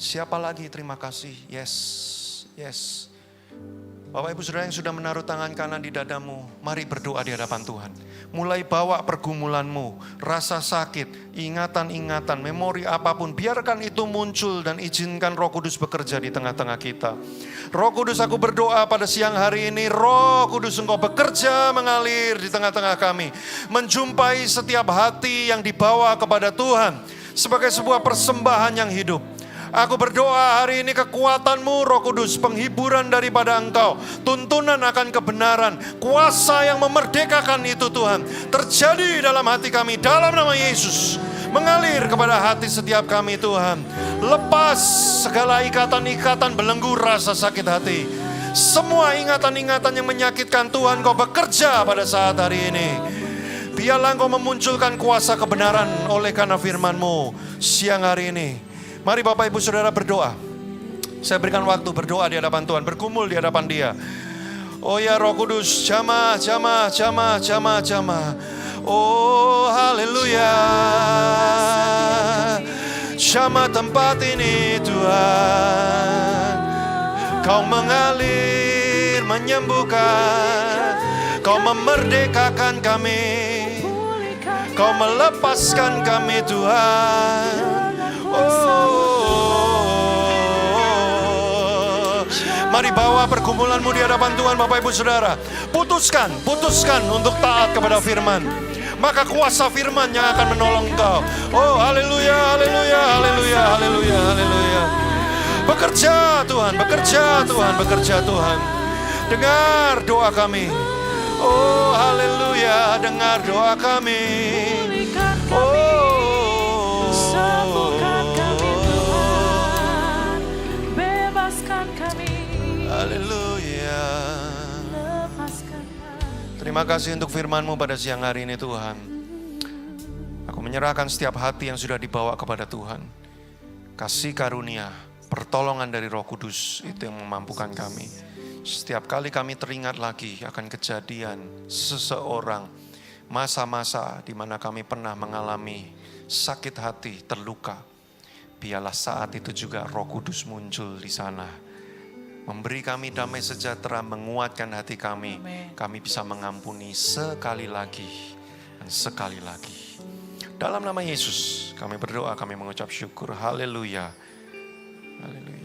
Siapa lagi? Terima kasih. Yes. Bapak Ibu Saudara yang sudah menaruh tangan kanan di dadamu, mari berdoa di hadapan Tuhan. Mulai bawa pergumulanmu, rasa sakit, ingatan-ingatan, memori apapun, biarkan itu muncul dan izinkan Roh Kudus bekerja di tengah-tengah kita. Roh Kudus, aku berdoa pada siang hari ini, Roh Kudus engkau bekerja mengalir di tengah-tengah kami. Menjumpai setiap hati yang dibawa kepada Tuhan sebagai sebuah persembahan yang hidup. Aku berdoa hari ini kekuatanmu Roh Kudus, penghiburan daripada engkau, tuntunan akan kebenaran, kuasa yang memerdekakan itu Tuhan, terjadi dalam hati kami, dalam nama Yesus. Mengalir kepada hati setiap kami Tuhan. Lepas segala ikatan-ikatan belenggu rasa sakit hati. Semua ingatan-ingatan yang menyakitkan Tuhan, kau bekerja pada saat hari ini. Biarlah engkau memunculkan kuasa kebenaran oleh karena firman-Mu siang hari ini. Mari Bapak Ibu Saudara berdoa. Saya berikan waktu berdoa di hadapan Tuhan, bergumul di hadapan Dia. Oh ya Roh Kudus, jamah. Oh haleluya. Jamah tempat ini Tuhan. Kau mengalir, menyembuhkan. Kau memerdekakan kami. Kau melepaskan kami Tuhan. Mari bawa pergumulanmu di hadapan Tuhan Bapak Ibu Saudara. Putuskan untuk taat kepada firman. Maka kuasa firman yang akan menolong engkau. Oh haleluya. Bekerja Tuhan. Dengar doa kami. Oh haleluya, dengar doa kami. Haleluya. Terima kasih untuk firman-Mu pada siang hari ini Tuhan. Aku menyerahkan setiap hati yang sudah dibawa kepada Tuhan. Kasih karunia, pertolongan dari Roh Kudus itu yang memampukan kami. Setiap kali kami teringat lagi akan kejadian seseorang, masa-masa di mana kami pernah mengalami sakit hati, terluka. Biarlah saat itu juga Roh Kudus muncul di sana. Memberi kami damai sejahtera, menguatkan hati kami. Amen. Kami bisa mengampuni sekali lagi dan sekali lagi. Dalam nama Yesus kami berdoa, kami mengucap syukur. Haleluya. Haleluya.